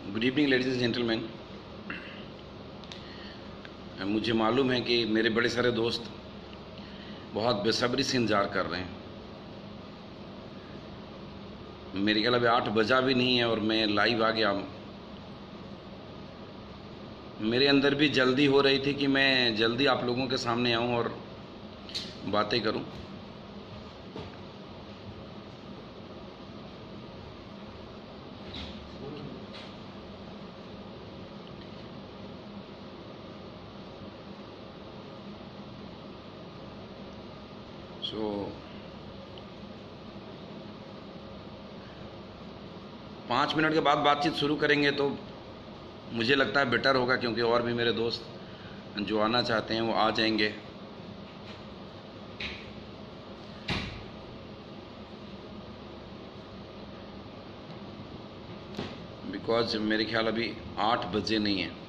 Good evening ladies and gentleman. मुझे मालूम है कि मेरे बड़े सारे दोस्त बहुत बेसब्री से इंतज़ार कर रहे हैं। मेरे ख्याल अभी 8 बजा भी नहीं है और मैं लाइव आ गया। मेरे अंदर भी जल्दी हो रही थी कि मैं जल्दी आप लोगों के सामने आऊं और बातें करूं। सो 5 मिनट के बाद बातचीत शुरू करेंगे तो मुझे लगता है बेटर होगा, क्योंकि और भी मेरे दोस्त जो आना चाहते हैं वो आ जाएंगे। बिकॉज मेरे ख्याल अभी 8 बजे नहीं है।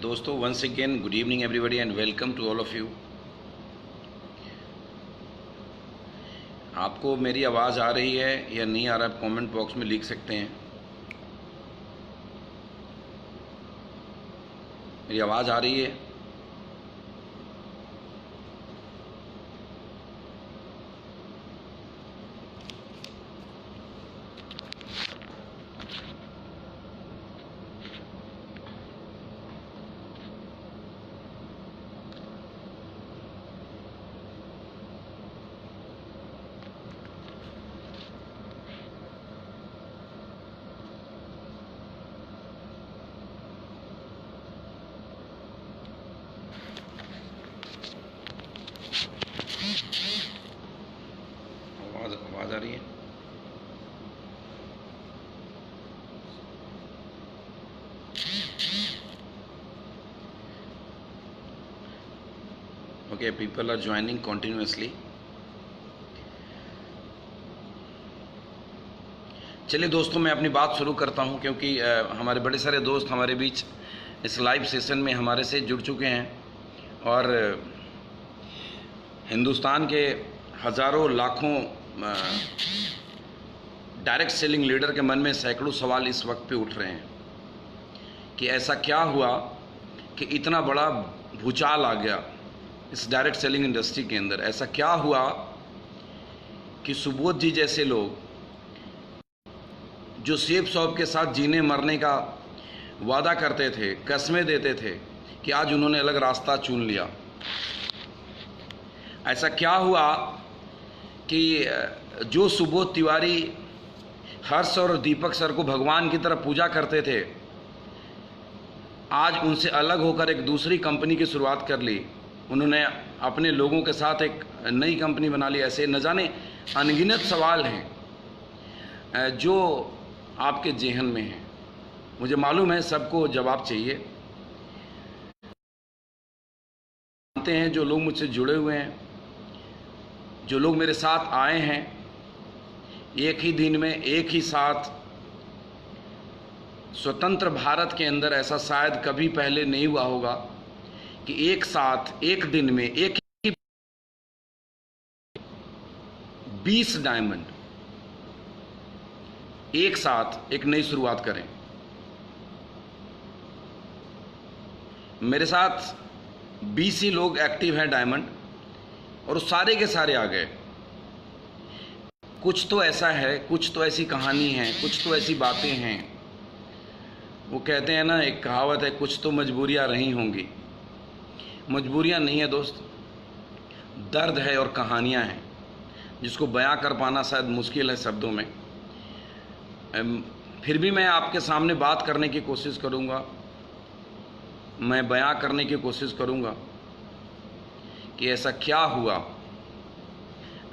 दोस्तों, once again good evening everybody and welcome to all of you. आपको मेरी आवाज़ आ रही है या नहीं आ रहा है, कमेंट बॉक्स में लिख सकते हैं। मेरी आवाज़ आ रही है? आवाज़ आ रही है? Okay, people are joining continuously. चलिए दोस्तों, मैं अपनी बात शुरू करता हूं, क्योंकि हमारे बड़े सारे दोस्त हमारे बीच इस लाइव सेशन में हमारे से जुड़ चुके हैं और हिंदुस्तान के हज़ारों लाखों डायरेक्ट सेलिंग लीडर के मन में सैकड़ों सवाल इस वक्त पे उठ रहे हैं कि ऐसा क्या हुआ कि इतना बड़ा भूचाल आ गया इस डायरेक्ट सेलिंग इंडस्ट्री के अंदर। ऐसा क्या हुआ कि सुबोध जी जैसे लोग जो सेब शॉप के साथ जीने मरने का वादा करते थे, कस्में देते थे, कि आज उन्होंने अलग रास्ता चुन लिया। ऐसा क्या हुआ कि जो सुबोध तिवारी हर्ष और दीपक सर को भगवान की तरह पूजा करते थे, आज उनसे अलग होकर एक दूसरी कंपनी की शुरुआत कर ली। उन्होंने अपने लोगों के साथ एक नई कंपनी बना ली। ऐसे न जाने अनगिनत सवाल हैं जो आपके जेहन में हैं। मुझे मालूम है सबको जवाब चाहिए। जानते हैं जो लोग मुझसे जुड़े हुए हैं, जो लोग मेरे साथ आए हैं, एक ही दिन में एक ही साथ स्वतंत्र भारत के अंदर ऐसा शायद कभी पहले नहीं हुआ होगा कि एक साथ एक दिन में एक ही 20 डायमंड एक साथ एक नई शुरुआत करें। मेरे साथ 20 ही लोग एक्टिव हैं डायमंड, और सारे के सारे आ गए। कुछ तो ऐसा है, कुछ तो ऐसी कहानी है, कुछ तो ऐसी बातें हैं। वो कहते हैं ना, एक कहावत है, कुछ तो मजबूरियां रही होंगी। मजबूरियां नहीं है दोस्त, दर्द है और कहानियां हैं जिसको बयां कर पाना शायद मुश्किल है शब्दों में। फिर भी मैं आपके सामने बात करने की कोशिश करूंगा, मैं बयां करने की कोशिश करूंगा कि ऐसा क्या हुआ,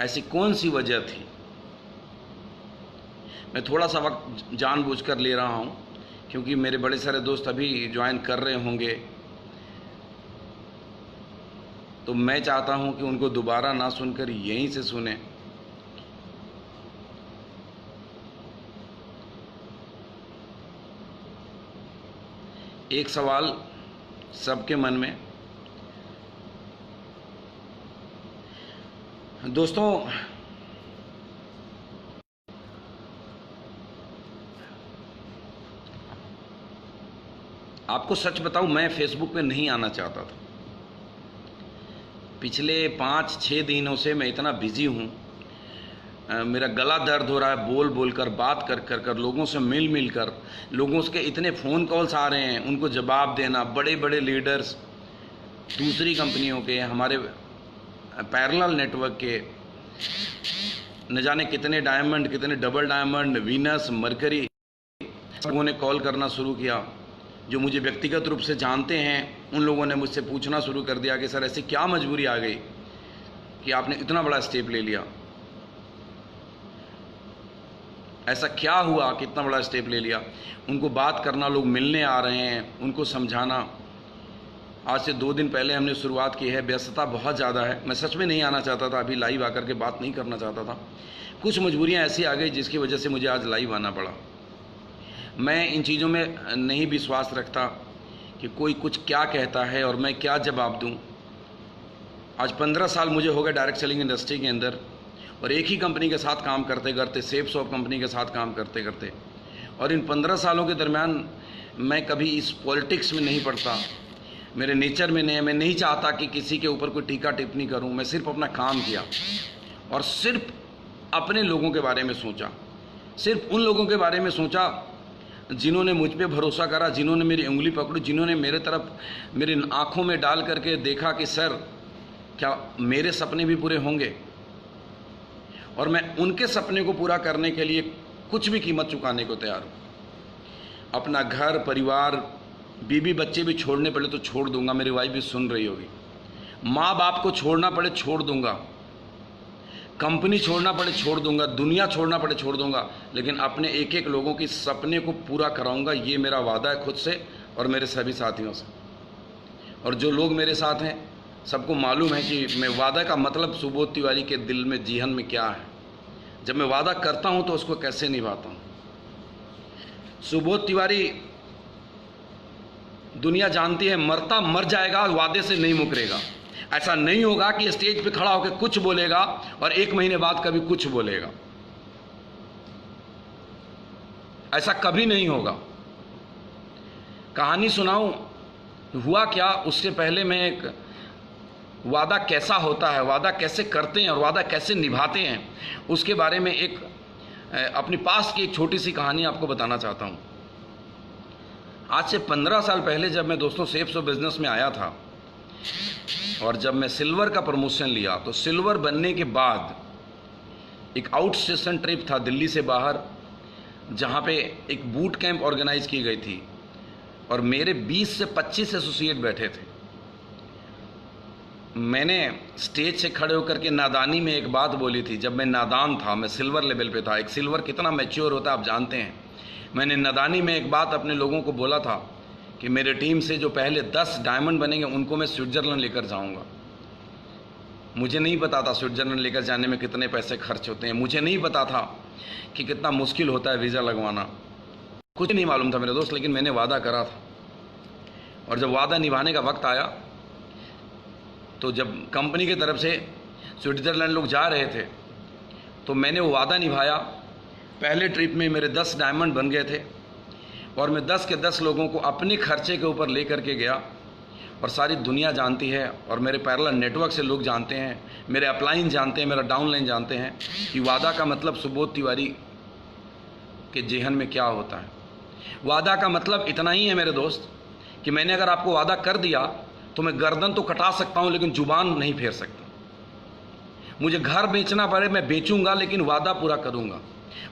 ऐसी कौन सी वजह थी। मैं थोड़ा सा वक्त जानबूझकर ले रहा हूँ, क्योंकि मेरे बड़े सारे दोस्त अभी ज्वाइन कर रहे होंगे, तो मैं चाहता हूँ कि उनको दोबारा ना सुनकर यहीं से सुने। एक सवाल सबके मन में, दोस्तों, आपको सच बताऊं, मैं फेसबुक पे नहीं आना चाहता था। पिछले 5-6 दिनों से मैं इतना बिजी हूँ, मेरा गला दर्द हो रहा है बोल बोल कर, बात कर कर कर, लोगों से मिल मिल कर, लोगों के इतने फ़ोन कॉल्स आ रहे हैं, उनको जवाब देना। बड़े बड़े लीडर्स दूसरी कंपनियों के, हमारे पैरेलल नेटवर्क के, न जाने कितने डायमंड, कितने डबल डायमंड, वीनस, मरकरी, लोगों ने कॉल करना शुरू किया। जो मुझे व्यक्तिगत रूप से जानते हैं उन लोगों ने मुझसे पूछना शुरू कर दिया कि सर ऐसी क्या मजबूरी आ गई कि आपने इतना बड़ा स्टेप ले लिया, ऐसा क्या हुआ कि इतना बड़ा स्टेप ले लिया। उनको बात करना, लोग मिलने आ रहे हैं, उनको समझाना। आज से 2 दिन पहले हमने शुरुआत की है। व्यस्तता बहुत ज़्यादा है, मैं सच में नहीं आना चाहता था, अभी लाइव आकर के बात नहीं करना चाहता था। कुछ मजबूरियाँ ऐसी आ गई जिसकी वजह से मुझे आज लाइव आना पड़ा। मैं इन चीज़ों में नहीं विश्वास रखता कि कोई कुछ क्या कहता है और मैं क्या जवाब दूं। आज 15 साल मुझे हो गए डायरेक्ट सेलिंग इंडस्ट्री के अंदर, और एक ही कंपनी के साथ काम करते करते, सेफ शॉप कंपनी के साथ काम करते करते, और इन 15 सालों के दरमियान मैं कभी इस पॉलिटिक्स में नहीं पड़ता, मेरे नेचर में नहीं है। मैं नहीं चाहता कि किसी के ऊपर कोई टीका टिप्पणी करूं। मैं सिर्फ अपना काम किया और सिर्फ अपने लोगों के बारे में सोचा, सिर्फ उन लोगों के बारे में सोचा जिन्होंने मुझ पे भरोसा करा, जिन्होंने मेरी उंगली पकड़ी, जिन्होंने मेरे तरफ, मेरी आंखों में डाल करके देखा कि सर क्या मेरे सपने भी पूरे होंगे, और मैं उनके सपने को पूरा करने के लिए कुछ भी कीमत चुकाने को तैयार हूँ। अपना घर परिवार, बीवी बच्चे भी छोड़ने पड़े तो छोड़ दूंगा, मेरी वाइफ भी सुन रही होगी। माँ बाप को छोड़ना पड़े छोड़ दूंगा, कंपनी छोड़ना पड़े छोड़ दूंगा, दुनिया छोड़ना पड़े छोड़ दूंगा, लेकिन अपने एक एक लोगों की सपने को पूरा कराऊंगा। ये मेरा वादा है खुद से और मेरे सभी साथियों से। और जो लोग मेरे साथ हैं सबको मालूम है कि मैं वादा का मतलब सुबोध तिवारी के दिल में, जीवन में क्या है। जब मैं वादा करता हूं तो उसको कैसे निभाता हूं। सुबोध तिवारी, दुनिया जानती है, मरता मर जाएगा, वादे से नहीं मुकरेगा। ऐसा नहीं होगा कि स्टेज पे खड़ा होकर कुछ बोलेगा और 1 महीने बाद कभी कुछ बोलेगा, ऐसा कभी नहीं होगा। कहानी सुनाऊं हुआ क्या, उससे पहले मैं एक वादा कैसा होता है, वादा कैसे करते हैं और वादा कैसे निभाते हैं, उसके बारे में एक अपनी पास की एक छोटी सी कहानी आपको बताना चाहता हूं। आज से 15 साल पहले जब मैं दोस्तों सेफ शॉप बिजनेस में आया था और जब मैं सिल्वर का प्रमोशन लिया, तो सिल्वर बनने के बाद एक आउट स्टेशन ट्रिप था दिल्ली से बाहर, जहाँ पे एक बूट कैंप ऑर्गेनाइज की गई थी और मेरे 20 से 25 एसोसिएट बैठे थे। मैंने स्टेज से खड़े होकर के नादानी में एक बात बोली थी। जब मैं नादान था, मैं सिल्वर लेवल पे था, एक सिल्वर कितना मैच्योर होता है आप जानते हैं। मैंने नादानी में एक बात अपने लोगों को बोला था कि मेरे टीम से जो पहले 10 डायमंड बनेंगे उनको मैं स्विट्ज़रलैंड लेकर जाऊंगा। मुझे नहीं पता था स्विट्ज़रलैंड लेकर जाने में कितने पैसे खर्च होते हैं, मुझे नहीं पता था कि कितना मुश्किल होता है वीज़ा लगवाना, कुछ नहीं मालूम था मेरे दोस्त, लेकिन मैंने वादा करा था। और जब वादा निभाने का वक्त आया, तो जब कंपनी की तरफ से स्विट्ज़रलैंड लोग जा रहे थे, तो मैंने वो वादा निभाया। पहले ट्रिप में मेरे 10 डायमंड बन गए थे और मैं 10 के 10 लोगों को अपने खर्चे के ऊपर ले करके गया। और सारी दुनिया जानती है और मेरे पैरेलल नेटवर्क से लोग जानते हैं, मेरे अपलाइन जानते हैं, मेरा डाउनलाइन जानते हैं कि वादा का मतलब सुबोध तिवारी के जेहन में क्या होता है। वादा का मतलब इतना ही है मेरे दोस्त कि मैंने अगर आपको वादा कर दिया तो मैं गर्दन तो कटा सकता हूं लेकिन जुबान नहीं फेर सकता। मुझे घर बेचना पड़े मैं बेचूंगा लेकिन वादा पूरा करूंगा।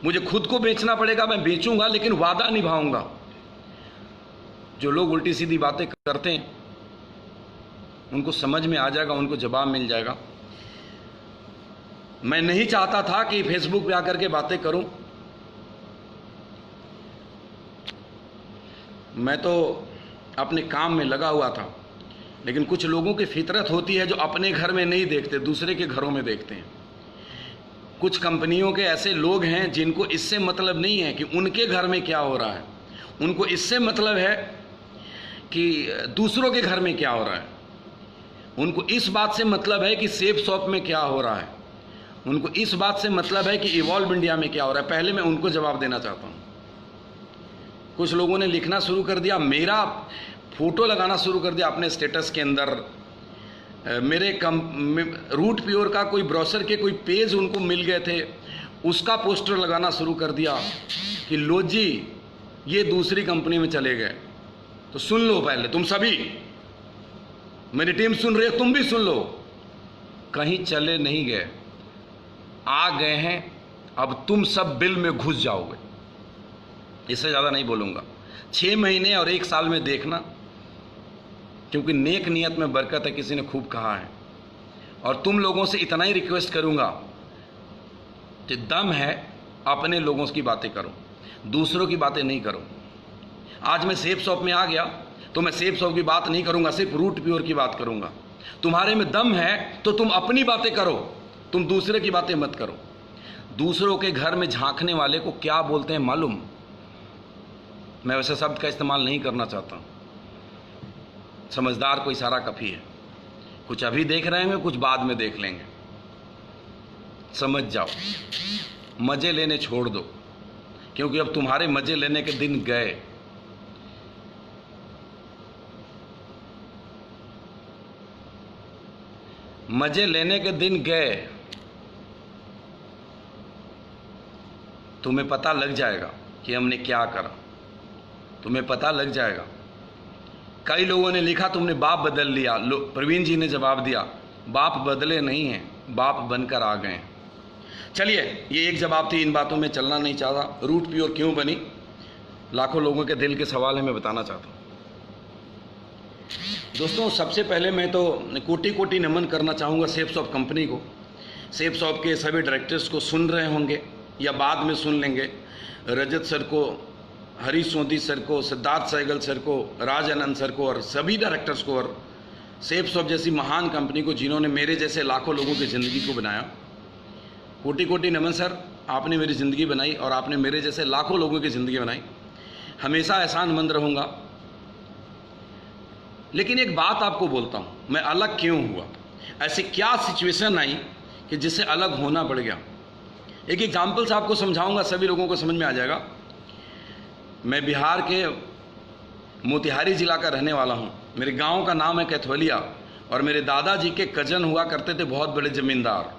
मुझे खुद को बेचना पड़ेगा मैं बेचूंगा लेकिन वादा निभाऊंगा। जो लोग उल्टी सीधी बातें करते हैं उनको समझ में आ जाएगा, उनको जवाब मिल जाएगा। मैं नहीं चाहता था कि फेसबुक पे आकर के बातें करूं, मैं तो अपने काम में लगा हुआ था, लेकिन कुछ लोगों की फितरत होती है जो अपने घर में नहीं देखते, दूसरे के घरों में देखते हैं। कुछ कंपनियों के ऐसे लोग हैं जिनको इससे मतलब नहीं है कि उनके घर में क्या हो रहा है, उनको इससे मतलब है कि दूसरों के घर में क्या हो रहा है। उनको इस बात से मतलब है कि सेफ शॉप में क्या हो रहा है, उनको इस बात से मतलब है कि इवॉल्व इंडिया में क्या हो रहा है। पहले मैं उनको जवाब देना चाहता हूँ। कुछ लोगों ने लिखना शुरू कर दिया, मेरा फोटो लगाना शुरू कर दिया अपने स्टेटस के अंदर, मेरे रूट प्योर का कोई ब्रोशर के कोई पेज उनको मिल गए थे, उसका पोस्टर लगाना शुरू कर दिया कि लो जी ये दूसरी कंपनी में चले गए। तो सुन लो, पहले तुम सभी, मेरी टीम सुन रही है, तुम भी सुन लो, कहीं चले नहीं गए, आ गए हैं। अब तुम सब बिल में घुस जाओगे। इससे ज़्यादा नहीं बोलूँगा। 6 महीने और 1 साल में देखना, क्योंकि नेक नियत में बरकत है, किसी ने खूब कहा है। और तुम लोगों से इतना ही रिक्वेस्ट करूँगा कि दम है अपने लोगों की बातें करो, दूसरों की बातें नहीं करो। आज मैं सेफ शॉप में आ गया तो मैं सेफ शॉप की बात नहीं करूँगा, सिर्फ रूट प्योर की बात करूँगा। तुम्हारे में दम है तो तुम अपनी बातें करो, तुम दूसरे की बातें मत करो। दूसरों के घर में झांकने वाले को क्या बोलते हैं मालूम? मैं वैसे शब्द का इस्तेमाल नहीं करना चाहता। समझदार को इशारा काफ़ी है। कुछ अभी देख रहे हैं, कुछ बाद में देख लेंगे। समझ जाओ, मज़े लेने छोड़ दो, क्योंकि अब तुम्हारे मज़े लेने के दिन गए। मज़े लेने के दिन गए। तुम्हें पता लग जाएगा कि हमने क्या करा, तुम्हें पता लग जाएगा। कई लोगों ने लिखा तुमने बाप बदल लिया। प्रवीण जी ने जवाब दिया, बाप बदले नहीं हैं, बाप बनकर आ गए हैं। चलिए, ये एक जवाब थी, इन बातों में चलना नहीं चाहता। रूट प्योर क्यों बनी, लाखों लोगों के दिल के सवाल है, मैं बताना चाहता हूँ। दोस्तों, सबसे पहले मैं तो कोटि कोटि नमन करना चाहूँगा सेफ शॉप कंपनी को। सेफ शॉप के सभी डायरेक्टर्स को सुन रहे होंगे या बाद में सुन लेंगे। रजत सर को, हरीश सोंधी सर को, सिद्धार्थ सहगल सर को, राज आनंद सर को और सभी डायरेक्टर्स को, और सेफ शॉप जैसी महान कंपनी को जिन्होंने मेरे जैसे लाखों लोगों की ज़िंदगी को बनाया। कोटि कोटि नमन सर, आपने मेरी ज़िंदगी बनाई और आपने मेरे जैसे लाखों लोगों की ज़िंदगी बनाई। हमेशा एहसानमंद रहूँगा। लेकिन एक बात आपको बोलता हूँ, मैं अलग क्यों हुआ, ऐसी क्या सिचुएशन आई कि जिससे अलग होना पड़ गया। एक एग्जाम्पल से आपको समझाऊंगा, सभी लोगों को समझ में आ जाएगा। मैं बिहार के मोतिहारी ज़िला का रहने वाला हूँ। मेरे गांव का नाम है कैथवलिया, और मेरे दादाजी के कजन हुआ करते थे बहुत बड़े ज़मींदार।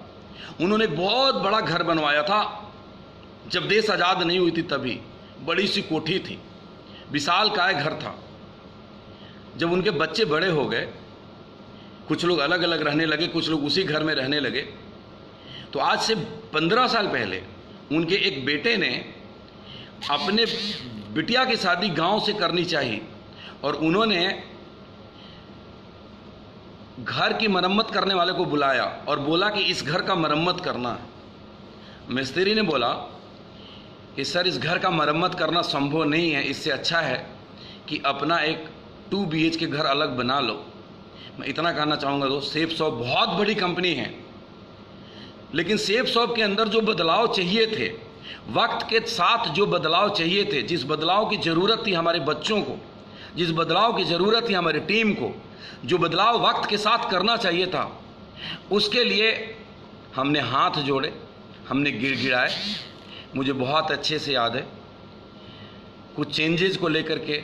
उन्होंने बहुत बड़ा घर बनवाया था जब देश आज़ाद नहीं हुई थी, तभी बड़ी सी कोठी थी, विशालकाय घर था। जब उनके बच्चे बड़े हो गए, कुछ लोग अलग अलग रहने लगे, कुछ लोग उसी घर में रहने लगे, तो आज से 15 साल पहले उनके एक बेटे ने अपने बिटिया की शादी गांव से करनी चाहिए, और उन्होंने घर की मरम्मत करने वाले को बुलाया और बोला कि इस घर का मरम्मत करना है। मिस्त्री ने बोला कि सर, इस घर का मरम्मत करना संभव नहीं है, इससे अच्छा है कि अपना एक 2 BHK घर अलग बना लो। मैं इतना कहना चाहूँगा दोस्त, सेफ शॉप बहुत बड़ी कंपनी है, लेकिन सेफ शॉप के अंदर जो बदलाव चाहिए थे, वक्त के साथ जो बदलाव चाहिए थे, जिस बदलाव की ज़रूरत थी हमारे बच्चों को, जिस बदलाव की ज़रूरत थी हमारी टीम को, जो बदलाव वक्त के साथ करना चाहिए था, उसके लिए हमने हाथ जोड़े, हमने गिड़गिड़ाए। मुझे बहुत अच्छे से याद है, कुछ चेंजेस को लेकर के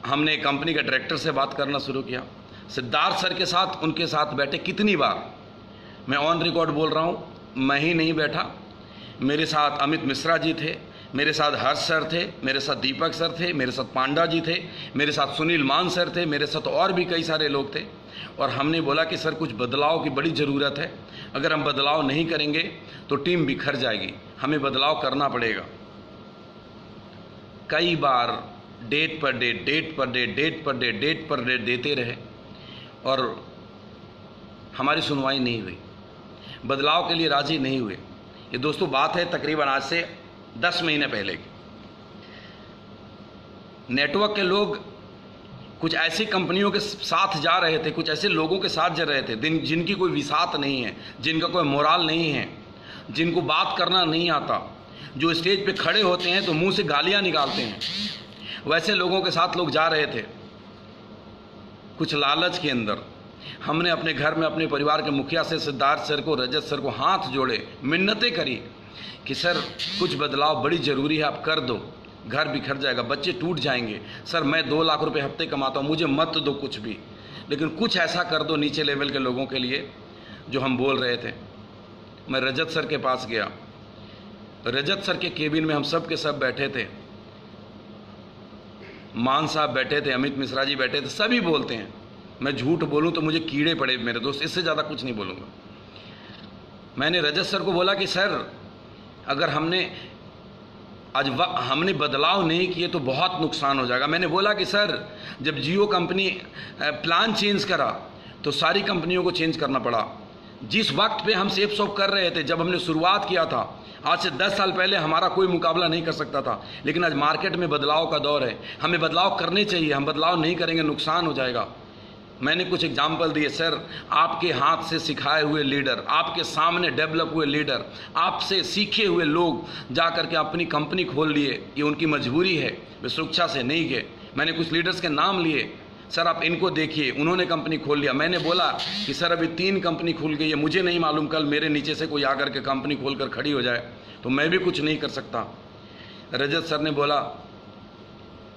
हमने कंपनी के डायरेक्टर से बात करना शुरू किया। सिद्धार्थ सर के साथ, उनके साथ बैठे कितनी बार, मैं ऑन रिकॉर्ड बोल रहा हूँ, मैं ही नहीं बैठा, मेरे साथ अमित मिश्रा जी थे, मेरे साथ हर्ष सर थे, मेरे साथ दीपक सर थे, मेरे साथ पांडा जी थे, मेरे साथ सुनील मान सर थे, मेरे साथ और भी कई सारे लोग थे। और हमने बोला कि सर, कुछ बदलाव की बड़ी ज़रूरत है, अगर हम बदलाव नहीं करेंगे तो टीम बिखर जाएगी, हमें बदलाव करना पड़ेगा। कई बार डेट पर डेट, डेट पर डेट, डेट पर डेट, डेट पर डेट देते रहे और हमारी सुनवाई नहीं हुई, बदलाव के लिए राज़ी नहीं हुए। ये दोस्तों बात है तकरीबन आज से 10 महीने पहले की। नेटवर्क के लोग कुछ ऐसी कंपनियों के साथ जा रहे थे, कुछ ऐसे लोगों के साथ जा रहे थे जिनकी कोई विसात नहीं है, जिनका कोई मोराल नहीं है, जिनको बात करना नहीं आता, जो स्टेज पे खड़े होते हैं तो मुंह से गालियां निकालते हैं। वैसे लोगों के साथ लोग जा रहे थे कुछ लालच के अंदर। हमने अपने घर में अपने परिवार के मुखिया से सिद्धार्थ सर को, रजत सर को हाथ जोड़े, मिन्नतें करी कि सर कुछ बदलाव बड़ी ज़रूरी है, आप कर दो, घर बिखर जाएगा, बच्चे टूट जाएंगे। सर मैं 2 लाख रुपए हफ्ते कमाता हूँ, मुझे मत दो कुछ भी, लेकिन कुछ ऐसा कर दो नीचे लेवल के लोगों के लिए जो हम बोल रहे थे। मैं रजत सर के पास गया, रजत सर के केबिन में हम सब के सब बैठे थे, मान साहब बैठे थे, अमित मिश्रा जी बैठे थे, सभी बोलते हैं। मैं झूठ बोलूं तो मुझे कीड़े पड़े मेरे दोस्त, इससे ज़्यादा कुछ नहीं बोलूँगा। मैंने रजत सर को बोला कि सर अगर हमने बदलाव नहीं किए तो बहुत नुकसान हो जाएगा। मैंने बोला कि सर जब जियो कंपनी प्लान चेंज करा तो सारी कंपनियों को चेंज करना पड़ा। जिस वक्त पे हम सेफ शॉप कर रहे थे, जब हमने शुरुआत किया था, आज से 10 साल पहले हमारा कोई मुकाबला नहीं कर सकता था, लेकिन आज मार्केट में बदलाव का दौर है, हमें बदलाव करने चाहिए, हम बदलाव नहीं करेंगे नुकसान हो जाएगा। मैंने कुछ एग्जाम्पल दिए, सर आपके हाथ से सिखाए हुए लीडर, आपके सामने डेवलप हुए लीडर, आपसे सीखे हुए लोग जा कर के अपनी कंपनी खोल लिए, ये उनकी मजबूरी है, वे सुरक्षा से नहीं गए। मैंने कुछ लीडर्स के नाम लिए, सर आप इनको देखिए, उन्होंने कंपनी खोल लिया। मैंने बोला कि सर अभी 3 कंपनी खुल गई है, मुझे नहीं मालूम कल मेरे नीचे से कोई आकर के कंपनी खोल कर खड़ी हो जाए तो मैं भी कुछ नहीं कर सकता। रजत सर ने बोला,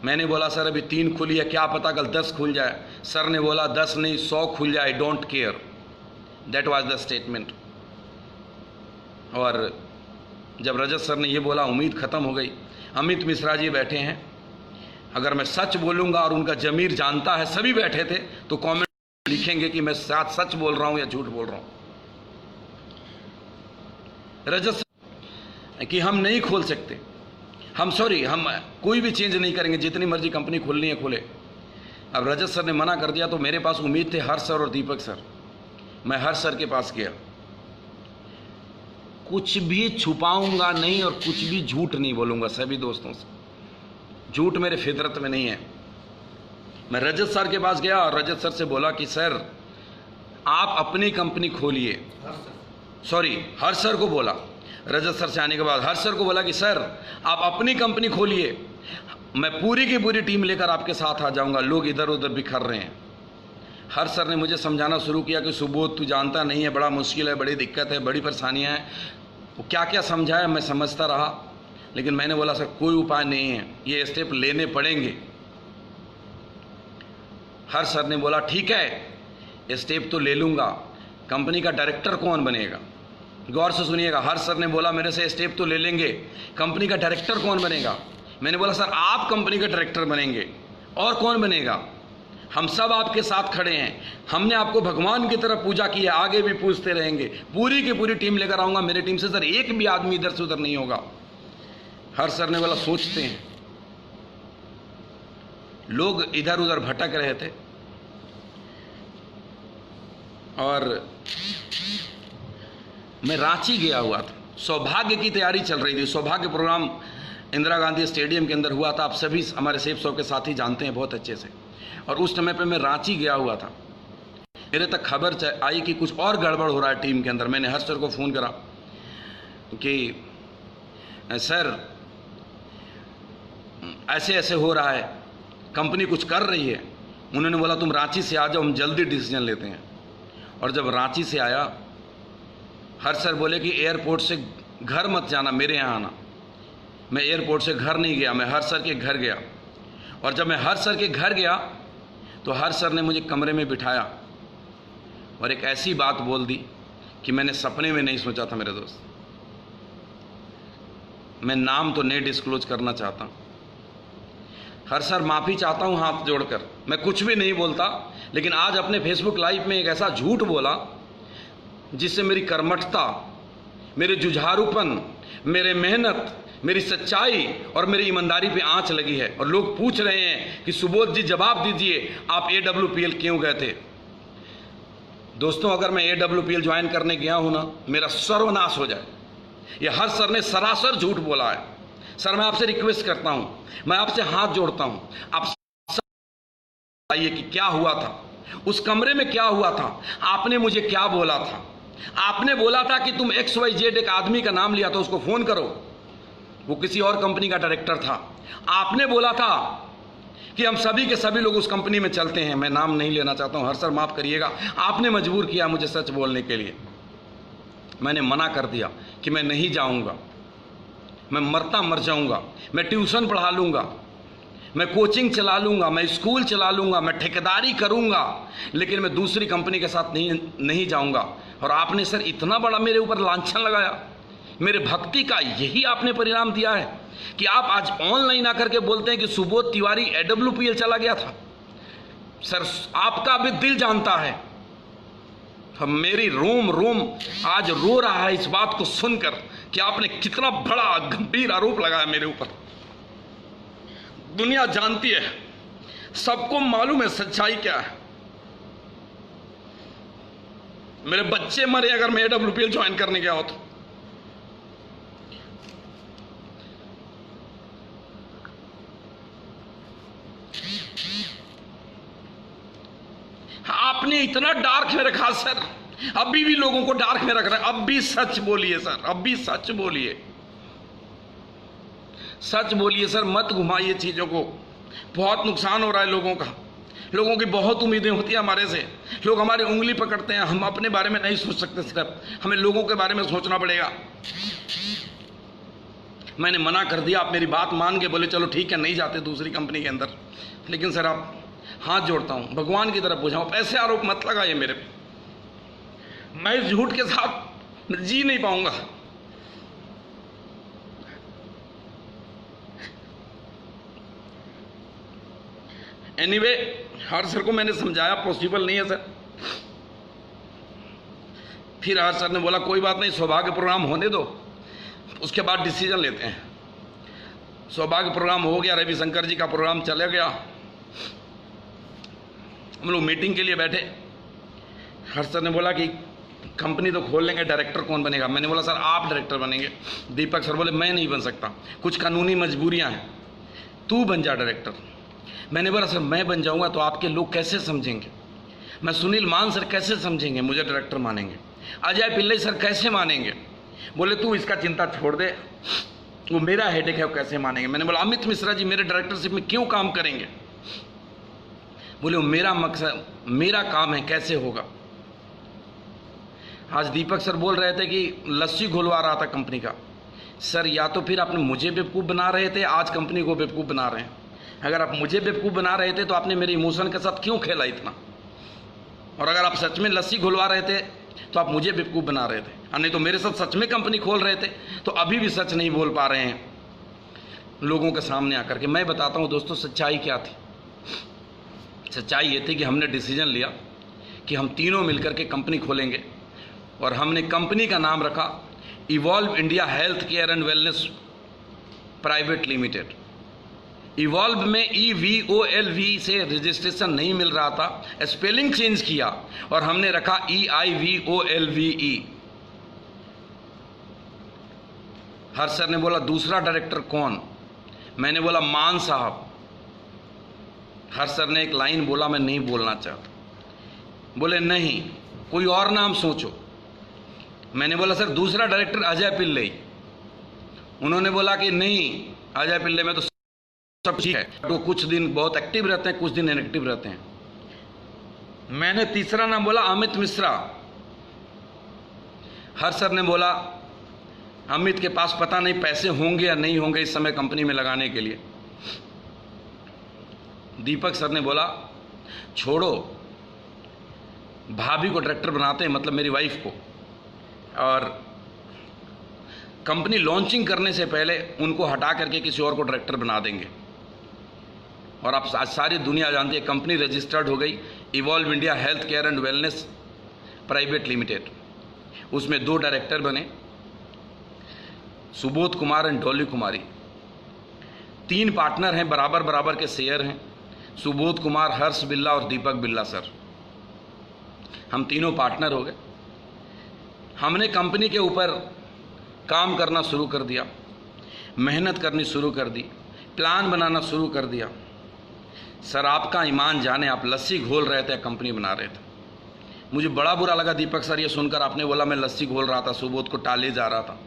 मैंने बोला सर अभी 3 खुली है, क्या पता कल 10 खुल जाए। सर ने बोला 10 नहीं 100 खुल जाए, don't care. That was the statement. और जब रजत सर ने ये बोला उम्मीद ख़त्म हो गई। अमित मिश्रा जी बैठे हैं, अगर मैं सच बोलूँगा और उनका ज़मीर जानता है, सभी बैठे थे, तो कमेंट लिखेंगे कि मैं सच बोल रहा हूँ या झूठ बोल रहा हूँ। रजत सर कि हम नहीं खोल सकते, हम कोई भी चेंज नहीं करेंगे, जितनी मर्जी कंपनी खोलनी है खोले। अब रजत सर ने मना कर दिया तो मेरे पास उम्मीद थे हर्ष सर और दीपक सर। मैं हर्ष सर के पास गया, कुछ भी छुपाऊंगा नहीं और कुछ भी झूठ नहीं बोलूंगा सभी दोस्तों से, झूठ मेरे फितरत में नहीं है। मैं रजत सर के पास गया और रजत सर से बोला कि सर आप अपनी कंपनी खोलिए। हर्ष सर को बोला, रजत सर से आने के बाद हर्ष सर को बोला कि सर आप अपनी कंपनी खोलिए, मैं पूरी की पूरी टीम लेकर आपके साथ आ जाऊंगा, लोग इधर उधर बिखर रहे हैं। हर्ष सर ने मुझे समझाना शुरू किया कि सुबोध तू जानता नहीं है, बड़ा मुश्किल है, बड़ी दिक्कत है, बड़ी परेशानियां हैं। वो क्या क्या समझाया मैं समझता रहा, लेकिन मैंने बोला सर कोई उपाय नहीं है, ये स्टेप लेने पड़ेंगे। हर्ष सर ने बोला ठीक है स्टेप तो ले लूँगा, कंपनी का डायरेक्टर कौन बनेगा? गौर से सुनिएगा, हर्ष सर ने बोला मेरे से स्टेप तो ले लेंगे, कंपनी का डायरेक्टर कौन बनेगा? मैंने बोला सर आप कंपनी का डायरेक्टर बनेंगे, और कौन बनेगा? हम सब आपके साथ खड़े हैं, हमने आपको भगवान की तरह पूजा की है, आगे भी पूछते रहेंगे, पूरी की पूरी टीम लेकर आऊँगा, मेरी टीम से सर एक भी आदमी इधर से उधर नहीं होगा। हर्ष सर ने बोला सोचते हैं। लोग इधर उधर भटक रहे थे और मैं रांची गया हुआ था, सौभाग्य की तैयारी चल रही थी। सौभाग्य प्रोग्राम इंदिरा गांधी स्टेडियम के अंदर हुआ था, आप सभी हमारे सेफ शॉप के साथी जानते हैं बहुत अच्छे से। और उस समय पे मैं रांची गया हुआ था, मेरे तक खबर आई कि कुछ और गड़बड़ हो रहा है टीम के अंदर। मैंने हर्ष सर को फ़ोन करा कि सर ऐसे ऐसे हो रहा है, कंपनी कुछ कर रही है। उन्होंने बोला तुम रांची से आ जाओ, हम जल्दी डिसीजन लेते हैं। और जब रांची से आया, हर्ष सर बोले कि एयरपोर्ट से घर मत जाना, मेरे यहाँ आना। मैं एयरपोर्ट से घर नहीं गया, मैं हर्ष सर के घर गया। और जब मैं हर्ष सर के घर गया तो हर्ष सर ने मुझे कमरे में बिठाया और एक ऐसी बात बोल दी कि मैंने सपने में नहीं सोचा था मेरे दोस्त। मैं नाम तो नहीं डिस्क्लोज करना चाहता। हर्ष सर माफ़ी चाहता हूँ हाथ जोड़कर, मैं कुछ भी नहीं बोलता, लेकिन आज अपने फेसबुक लाइव में एक ऐसा झूठ बोला जिससे मेरी कर्मठता, मेरे जुझारूपन, मेरे मेहनत, मेरी सच्चाई और मेरी ईमानदारी पे आंच लगी है। और लोग पूछ रहे हैं कि सुबोध जी जवाब दीजिए, आप AWPL क्यों गए थे? दोस्तों अगर मैं AWPL ज्वाइन करने गया हूं ना, मेरा सर्वनाश हो जाए। यह हर्ष सर ने सरासर झूठ बोला है, सर मैं आपसे रिक्वेस्ट करता हूं, मैं आपसे हाथ जोड़ता हूं, आप बताइए कि क्या हुआ था, उस कमरे में क्या हुआ था, आपने मुझे क्या बोला था। आपने बोला था कि तुम XYZ एक आदमी का नाम लिया था, उसको फोन करो, वो किसी और कंपनी का डायरेक्टर था। आपने बोला था कि हम सभी के सभी लोग उस कंपनी में चलते हैं, मैं नाम नहीं लेना चाहता हूं, हर सर माफ करिएगा। आपने मजबूर किया मुझे सच बोलने के लिए, मैंने मना कर दिया कि मैं नहीं जाऊंगा, मैं मरता मर जाऊंगा, मैं ट्यूशन पढ़ा लूंगा, मैं कोचिंग चला लूंगा, मैं स्कूल चला लूंगा, मैं ठेकेदारी करूंगा, लेकिन मैं दूसरी कंपनी के साथ नहीं जाऊंगा। और आपने सर इतना बड़ा मेरे ऊपर लांछन लगाया, मेरे भक्ति का यही आपने परिणाम दिया है कि आप आज ऑनलाइन आकर के बोलते हैं कि सुबोध तिवारी AWPL चला गया था। सर आपका भी दिल जानता है, हम मेरी रोम रोम आज रो रहा है इस बात को सुनकर कि आपने कितना बड़ा गंभीर आरोप लगाया मेरे ऊपर। दुनिया जानती है, सबको मालूम है सच्चाई क्या है। मेरे बच्चे मरे अगर मैं AWPL ज्वाइन करने गया हो तो। आपने इतना डार्क में रखा सर, अभी भी लोगों को डार्क में रख रहा है। अब भी सच बोलिए सर, अब भी सच बोलिए, सच बोलिए सर, मत घुमाइए चीजों को। बहुत नुकसान हो रहा है लोगों का, लोगों की बहुत उम्मीदें होती है हमारे से, लोग हमारी उंगली पकड़ते हैं, हम अपने बारे में नहीं सोच सकते सर, हमें लोगों के बारे में सोचना पड़ेगा। मैंने मना कर दिया, आप मेरी बात मान के बोले चलो ठीक है नहीं जाते दूसरी कंपनी के अंदर, लेकिन सर आप हाथ जोड़ता हूं, भगवान की तरफ बुझाओ, ऐसे आरोप मत लगाइए मेरे पे, मैं इस झूठ के साथ जी नहीं पाऊंगा। एनीवे, हर सर को मैंने समझाया पॉसिबल नहीं है सर। फिर हर सर ने बोला कोई बात नहीं, सौभाग्य प्रोग्राम होने दो, उसके बाद डिसीजन लेते हैं। सौभाग्य प्रोग्राम हो गया, रविशंकर जी का प्रोग्राम चला गया, हम लोग मीटिंग के लिए बैठे। हर्ष सर ने बोला कि कंपनी तो खोल लेंगे, डायरेक्टर कौन बनेगा। मैंने बोला सर आप डायरेक्टर बनेंगे। दीपक सर बोले मैं नहीं बन सकता, कुछ कानूनी मजबूरियां हैं, तू बन जा डायरेक्टर। मैंने बोला सर मैं बन जाऊंगा तो आपके लोग कैसे समझेंगे, मैं सुनील मान सर कैसे समझेंगे मुझे डायरेक्टर मानेंगे, अजय पिल्लई सर कैसे मानेंगे। बोले तू इसका चिंता छोड़ दे, वो मेरा हेडेक है, वो कैसे मानेंगे। मैंने बोला अमित मिश्रा जी मेरे डायरेक्टरशिप में क्यों काम करेंगे। बोले वो मेरा मकसद, मेरा काम है, कैसे होगा। आज दीपक सर बोल रहे थे कि लस्सी घोलवा रहा था कंपनी का। सर या तो फिर आपने मुझे बेवकूफ़ बना रहे थे, आज कंपनी को बेवकूफ़ बना रहे हैं। अगर आप मुझे बेवकूफ़ बना रहे थे तो आपने मेरे इमोशन के साथ क्यों खेला इतना, और अगर आप सच में लस्सी घोलवा रहे थे तो आप मुझे बेवकूफ़ बना रहे थे, और नहीं तो मेरे साथ सच में कंपनी खोल रहे थे तो अभी भी सच नहीं बोल पा रहे हैं लोगों के सामने आकर के। मैं बताता हूँ दोस्तों सच्चाई क्या थी। सच्चाई ये थी कि हमने डिसीजन लिया कि हम तीनों मिलकर के कंपनी खोलेंगे, और हमने कंपनी का नाम रखा evolve India health care and wellness private limited. Evolve में EVOLV से रजिस्ट्रेशन नहीं मिल रहा था, स्पेलिंग चेंज किया और हमने रखा EIVOLVE। हर सर ने बोला दूसरा डायरेक्टर कौन, मैंने बोला मान साहब। हर सर ने एक लाइन बोला, मैं नहीं बोलना चाहता। बोले नहीं कोई और नाम सोचो। मैंने बोला सर दूसरा डायरेक्टर अजय पिल्लई। उन्होंने बोला कि नहीं अजय पिल्लई में तो सब ठीक है, तो कुछ दिन बहुत एक्टिव रहते हैं, कुछ दिन इनएक्टिव रहते हैं। मैंने तीसरा नाम बोला अमित मिश्रा। हर सर ने बोला अमित के पास पता नहीं पैसे होंगे या नहीं होंगे इस समय कंपनी में लगाने के लिए। दीपक सर ने बोला छोड़ो, भाभी को डायरेक्टर बनाते हैं, मतलब मेरी वाइफ को, और कंपनी लॉन्चिंग करने से पहले उनको हटा करके किसी और को डायरेक्टर बना देंगे। और आप आज सारी दुनिया जानती है कंपनी रजिस्टर्ड हो गई evolve India health care and wellness private limited. उसमें 2 डायरेक्टर बने, Subodh Kumar and Dolly Kumari. 3 partner हैं, बराबर बराबर के शेयर हैं, सुबोध कुमार, हर्ष बिल्ला और दीपक बिल्ला सर। हम तीनों पार्टनर हो गए। हमने कंपनी के ऊपर काम करना शुरू कर दिया। मेहनत करनी शुरू कर दी, प्लान बनाना शुरू कर दिया। सर आपका ईमान जाने, आप लस्सी घोल रहे थे, कंपनी बना रहे थे। मुझे बड़ा बुरा लगा दीपक सर ये सुनकर, आपने बोला मैं लस्सी घोल रहा था, सुबोध को टाले जा रहा था।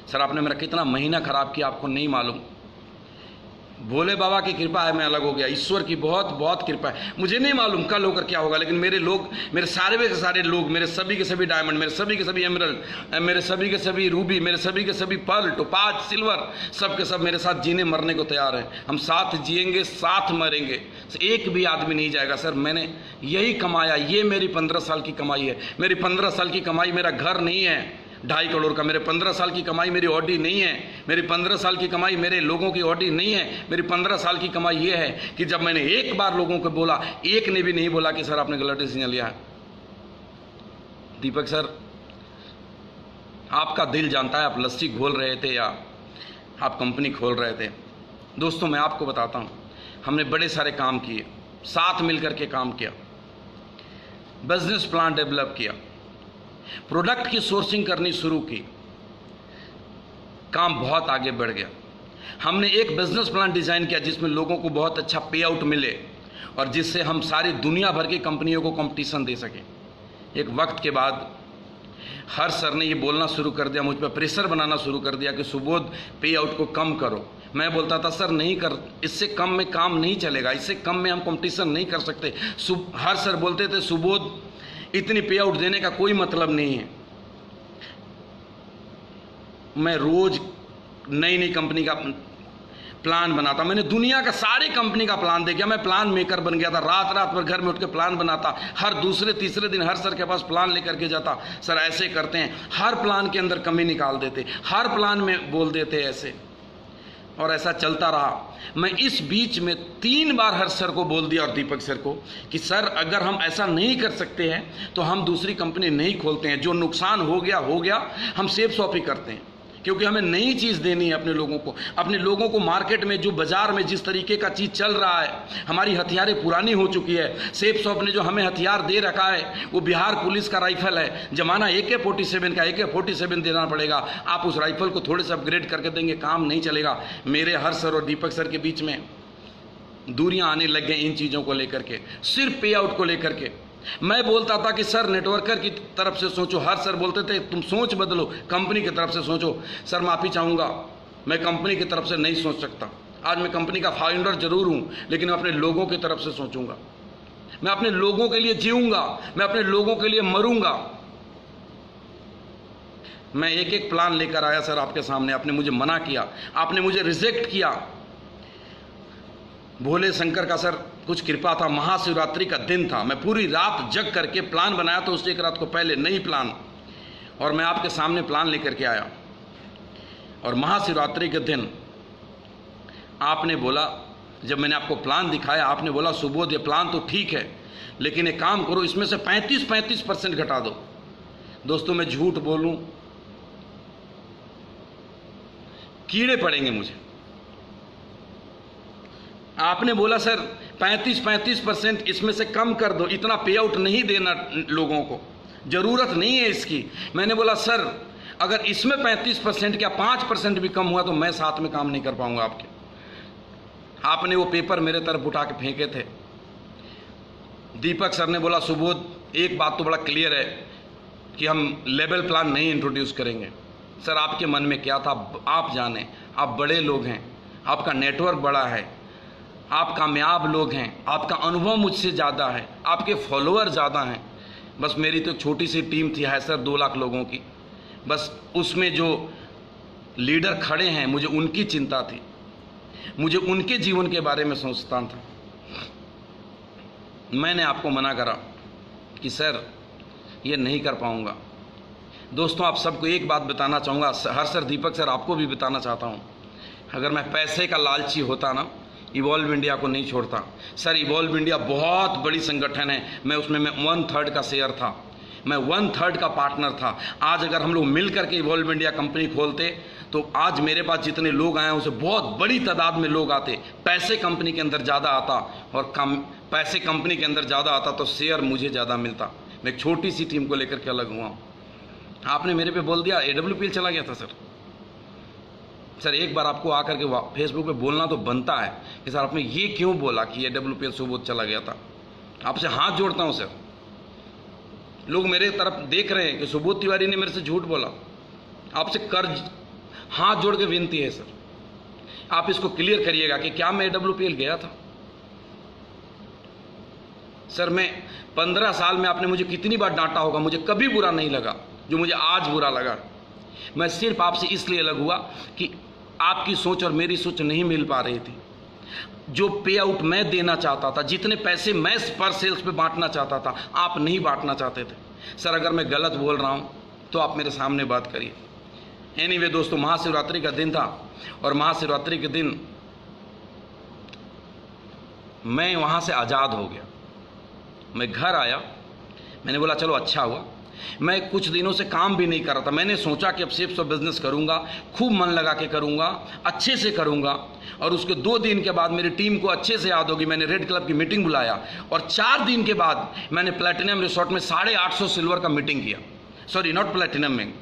सर आपने मेरा कितना महीना ख़राब किया आपको नहीं मालूम। भोले बाबा की कृपा है मैं अलग हो गया, ईश्वर की बहुत बहुत कृपा है। मुझे नहीं मालूम कल होकर क्या होगा, लेकिन मेरे लोग, मेरे सारे के सारे लोग, मेरे सभी के सभी डायमंड, मेरे सभी के सभी एमरल्ड, मेरे सभी के सभी रूबी, मेरे सभी के सभी पर्ल, टोपाज, सिल्वर, सब के सब मेरे साथ जीने मरने को तैयार हैं। हम साथ जिएंगे, साथ मरेंगे, एक भी आदमी नहीं जाएगा। सर मैंने यही कमाया, ये मेरी 15 साल की कमाई है। मेरी 15 साल की कमाई मेरा घर नहीं है 2.5 करोड़ का, मेरे 15 साल की कमाई मेरी ऑडी नहीं है, मेरी 15 साल की कमाई मेरे लोगों की ऑडी नहीं है। मेरी 15 साल की कमाई ये है कि जब मैंने एक बार लोगों को बोला, एक ने भी नहीं बोला कि सर आपने गलत डिसीजन लिया है। दीपक सर आपका दिल जानता है आप लस्सी घोल रहे थे या आप कंपनी खोल रहे थे। दोस्तों मैं आपको बताता हूँ, हमने बड़े सारे काम किए, साथ मिलकर के काम किया, बिजनेस प्लान डेवलप किया, प्रोडक्ट की सोर्सिंग करनी शुरू की, काम बहुत आगे बढ़ गया। हमने एक बिजनेस प्लान डिज़ाइन किया जिसमें लोगों को बहुत अच्छा पे आउट मिले और जिससे हम सारी दुनिया भर की कंपनियों को कंपटीशन दे सकें। एक वक्त के बाद हर सर ने ये बोलना शुरू कर दिया, मुझ पर प्रेशर बनाना शुरू कर दिया कि सुबोध पे आउट को कम करो। मैं बोलता था सर नहीं कर, इससे कम में काम नहीं चलेगा, इससे कम में हम कंपटीशन नहीं कर सकते। हर सर बोलते थे सुबोध इतनी पे आउट देने का कोई मतलब नहीं है। मैं रोज नई नई कंपनी का प्लान बनाता, मैंने दुनिया का सारी कंपनी का प्लान देखा, मैं प्लान मेकर बन गया था। रात रात भर घर में उठ के प्लान बनाता, हर दूसरे तीसरे दिन हर सर के पास प्लान लेकर के जाता, सर ऐसे करते हैं, हर प्लान के अंदर कमी निकाल देते, हर प्लान में बोल देते ऐसे, और ऐसा चलता रहा। मैं इस बीच में 3 बार हर सर को बोल दिया और दीपक सर को कि सर अगर हम ऐसा नहीं कर सकते हैं तो हम दूसरी कंपनी नहीं खोलते हैं, जो नुकसान हो गया, हम सेफ शॉप ही करते हैं, क्योंकि हमें नई चीज़ देनी है अपने लोगों को। अपने लोगों को मार्केट में जो बाजार में जिस तरीके का चीज़ चल रहा है, हमारी हथियारें पुरानी हो चुकी है। सेफ शॉप ने जो हमें हथियार दे रखा है वो बिहार पुलिस का राइफल है, जमाना AK-47 का, AK-47 देना पड़ेगा। आप उस राइफल को थोड़े से अपग्रेड करके देंगे, काम नहीं चलेगा। मेरे हर सर और दीपक सर के बीच में दूरियां आने लग गई इन चीज़ों को लेकर के, सिर्फ पे आउट को लेकर के। मैं बोलता था कि सर नेटवर्कर की तरफ से सोचो, हर सर बोलते थे तुम सोच बदलो, कंपनी की तरफ से सोचो। सर माफ़ी चाहूँगा, मैं कंपनी की तरफ से नहीं सोच सकता। आज मैं कंपनी का फाउंडर जरूर हूँ, लेकिन मैं अपने लोगों की तरफ से सोचूंगा, मैं अपने लोगों के लिए जीऊँगा, मैं अपने लोगों के लिए मरूंगा। मैं एक एक प्लान लेकर आया सर आपके सामने, आपने मुझे मना किया, आपने मुझे रिजेक्ट किया। भोले शंकर का सर कुछ कृपा था, महाशिवरात्रि का दिन था, मैं पूरी रात जग करके प्लान बनाया तो उससे एक रात को पहले नई प्लान, और मैं आपके सामने प्लान लेकर के आया। और महाशिवरात्रि के दिन आपने बोला, जब मैंने आपको प्लान दिखाया, आपने बोला सुबोध ये प्लान तो ठीक है, लेकिन एक काम करो, इसमें से 35% घटा दो। दोस्तों मैं झूठ बोलूं कीड़े पड़ेंगे मुझे। आपने बोला सर 35% इसमें से कम कर दो, इतना पे आउट नहीं देना लोगों को, ज़रूरत नहीं है इसकी। मैंने बोला सर अगर इसमें 35% क्या 5% भी कम हुआ तो मैं साथ में काम नहीं कर पाऊंगा आपके। आपने वो पेपर मेरे तरफ उठा के फेंके थे। दीपक सर ने बोला सुबोध एक बात तो बड़ा क्लियर है कि हम लेवल प्लान नहीं इंट्रोड्यूस करेंगे। सर आपके मन में क्या था आप जाने, आप बड़े लोग हैं, आपका नेटवर्क बड़ा है, आप कामयाब लोग हैं, आपका अनुभव मुझसे ज़्यादा है, आपके फॉलोअर ज़्यादा हैं। बस मेरी तो छोटी सी टीम थी है सर 2 लाख लोगों की, बस उसमें जो लीडर खड़े हैं मुझे उनकी चिंता थी, मुझे उनके जीवन के बारे में सोचता था। मैंने आपको मना करा कि सर ये नहीं कर पाऊँगा। दोस्तों आप सबको एक बात बताना चाहूँगा, हर सर दीपक सर आपको भी बताना चाहता हूँ, अगर मैं पैसे का लालची होता ना इवॉल्व इंडिया को नहीं छोड़ता। सर इवॉल्व इंडिया बहुत बड़ी संगठन है, मैं उसमें 1/3 का शेयर था, मैं 1/3 का पार्टनर था। आज अगर हम लोग मिल करके इवॉल्व इंडिया कंपनी खोलते तो आज मेरे पास जितने लोग आए उसे बहुत बड़ी तादाद में लोग आते, पैसे कंपनी के अंदर ज़्यादा आता, और पैसे कंपनी के अंदर ज़्यादा आता तो शेयर मुझे ज़्यादा मिलता। मैं एक छोटी सी टीम को लेकर के अलग हुआ। आपने मेरे पे बोल दिया AWPL चला गया था सर, सर एक बार आपको आकर के फेसबुक पे बोलना तो बनता है कि सर आपने ये क्यों बोला कि ये WPL सुबोध चला गया था। आपसे हाथ जोड़ता हूँ सर, लोग मेरे तरफ देख रहे हैं कि सुबोध तिवारी ने मेरे से झूठ बोला। आपसे कर्ज हाथ जोड़ के विनती है सर, आप इसको क्लियर करिएगा कि क्या मैं WPL गया था। सर मैं 15 साल में आपने मुझे कितनी बार डांटा होगा, मुझे कभी बुरा नहीं लगा जो मुझे आज बुरा लगा। मैं सिर्फ आपसे इसलिए अलग हुआ कि आपकी सोच और मेरी सोच नहीं मिल पा रही थी। जो पे आउट मैं देना चाहता था, जितने पैसे मैं पर सेल्स पे बांटना चाहता था, आप नहीं बांटना चाहते थे। सर अगर मैं गलत बोल रहा हूँ तो आप मेरे सामने बात करिए। एनीवे दोस्तों, महाशिवरात्रि का दिन था और महाशिवरात्रि के दिन मैं वहाँ से आज़ाद हो गया। मैं घर आया, मैंने बोला चलो अच्छा हुआ। मैं कुछ दिनों से काम भी नहीं कर रहा था। मैंने सोचा कि अब सिर्फ बिजनेस करूंगा, खूब मन लगा के करूंगा, अच्छे से करूंगा। और उसके 2 दिन के बाद मेरी टीम को अच्छे से याद होगी, मैंने रेड क्लब की मीटिंग बुलाया और 4 दिन के बाद मैंने प्लैटिनम रिसोर्ट में 850 सिल्वर का मीटिंग किया। सॉरी, नॉट प्लैटिनम में,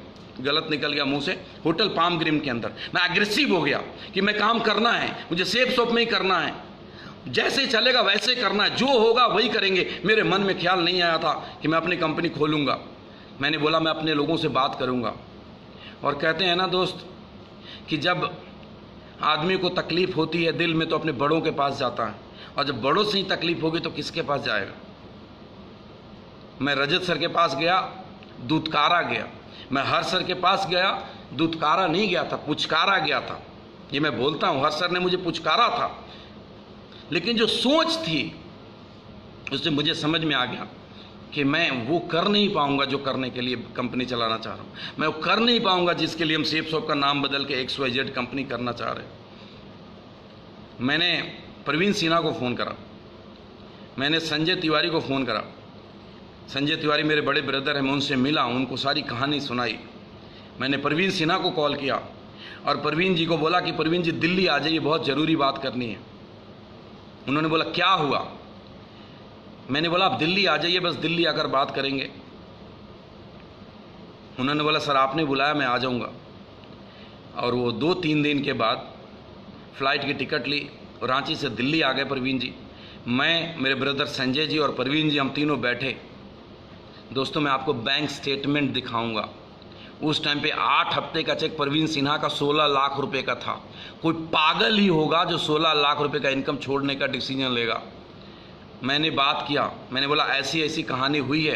गलत निकल गया मुंह से, होटल पाम ग्रीन के अंदर। मैं एग्रेसिव हो गया कि मैं काम करना है, मुझे सेफ शॉप में ही करना है, जैसे चलेगा वैसे करना है, जो होगा वही करेंगे। मेरे मन में ख्याल नहीं आया था कि मैं अपनी कंपनी खोलूंगा। मैंने बोला मैं अपने लोगों से बात करूंगा। और कहते हैं ना दोस्त कि जब आदमी को तकलीफ होती है दिल में तो अपने बड़ों के पास जाता है, और जब बड़ों से ही तकलीफ होगी तो किसके पास जाएगा। मैं रजत सर के पास गया, दुत्कारा गया। मैं हर सर के पास गया, दुत्कारा नहीं गया था, पुचकारा गया था। ये मैं बोलता हूँ, हर सर ने मुझे पुचकारा था, लेकिन जो सोच थी उससे मुझे समझ में आ गया कि मैं वो कर नहीं पाऊंगा जो करने के लिए कंपनी चलाना चाह रहा हूँ। मैं वो कर नहीं पाऊंगा जिसके लिए हम सेफ शॉप का नाम बदल के XYZ कंपनी करना चाह रहे हैं। मैंने प्रवीण सिन्हा को फ़ोन करा, मैंने संजय तिवारी को फ़ोन करा। संजय तिवारी मेरे बड़े ब्रदर हैं, मैं उनसे मिला, उनको सारी कहानी सुनाई। मैंने प्रवीण सिन्हा को कॉल किया और प्रवीण जी को बोला कि प्रवीण जी दिल्ली आ जाइए, बहुत ज़रूरी बात करनी है। उन्होंने बोला क्या हुआ। मैंने बोला आप दिल्ली आ जाइए, बस दिल्ली आकर बात करेंगे। उन्होंने बोला सर आपने बुलाया, मैं आ जाऊंगा। और वो 2-3 दिन के बाद फ़्लाइट की टिकट ली, रांची से दिल्ली आ गए प्रवीण जी। मैं, मेरे ब्रदर संजय जी और प्रवीण जी, हम तीनों बैठे। दोस्तों मैं आपको बैंक स्टेटमेंट दिखाऊंगा। उस टाइम पे 8 हफ्ते का चेक प्रवीण सिन्हा का 16 लाख रुपए का था। कोई पागल ही होगा जो 16 लाख रुपए का इनकम छोड़ने का डिसीजन लेगा। मैंने बात किया, मैंने बोला ऐसी ऐसी कहानी हुई है।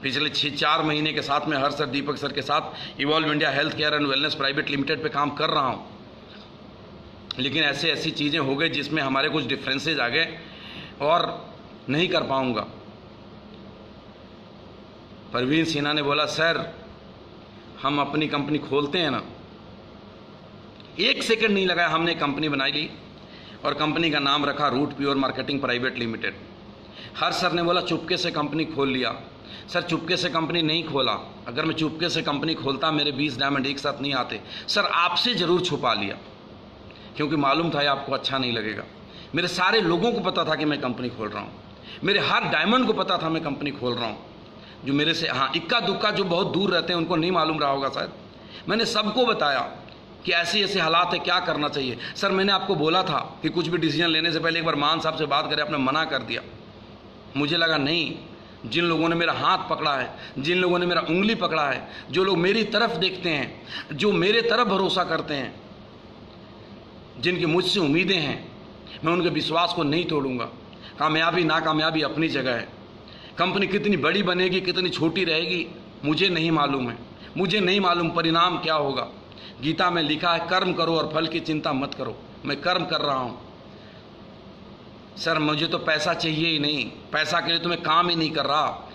पिछले 6-4 महीने के साथ में हर सर, दीपक सर के साथ evolve India health care and wellness private limited पे काम कर रहा हूँ, लेकिन ऐसे ऐसी चीज़ें हो गई जिसमें हमारे कुछ डिफरेंसेज आ गए और नहीं कर पाऊँगा। प्रवीण सिन्हा ने बोला सर हम अपनी कंपनी खोलते हैं ना। 1 सेकंड नहीं लगाया, हमने कंपनी बनाई ली और कंपनी का नाम रखा root pure marketing private limited. हर सर ने बोला चुपके से कंपनी खोल लिया। सर चुपके से कंपनी नहीं खोला, अगर मैं चुपके से कंपनी खोलता मेरे 20 डायमंड एक साथ नहीं आते। सर आपसे ज़रूर छुपा लिया क्योंकि मालूम था ये आपको अच्छा नहीं लगेगा। मेरे सारे लोगों को पता था कि मैं कंपनी खोल रहा हूँ, मेरे हर डायमंड को पता था मैं कंपनी खोल रहा हूँ। जो मेरे से हाँ इक्का दुक्का जो बहुत दूर रहते हैं उनको नहीं मालूम रहा होगा शायद। मैंने सबको बताया कि ऐसे ऐसे हालात है, क्या करना चाहिए। सर मैंने आपको बोला था कि कुछ भी डिसीजन लेने से पहले एक बार मान साहब से बात करें, आपने मना कर दिया। मुझे लगा नहीं, जिन लोगों ने मेरा हाथ पकड़ा है, जिन लोगों ने मेरा उंगली पकड़ा है, जो लोग मेरी तरफ देखते हैं, जो मेरे तरफ भरोसा करते हैं, जिनकी मुझसे उम्मीदें हैं, मैं उनके विश्वास को नहीं तोड़ूंगा। कामयाबी नाकामयाबी अपनी जगह है। कंपनी कितनी बड़ी बनेगी, कितनी छोटी रहेगी, मुझे नहीं मालूम है। मुझे नहीं मालूम परिणाम क्या होगा। गीता में लिखा है कर्म करो और फल की चिंता मत करो। मैं कर्म कर रहा हूँ। सर मुझे तो पैसा चाहिए ही नहीं, पैसा के लिए तो मैं काम ही नहीं कर रहा।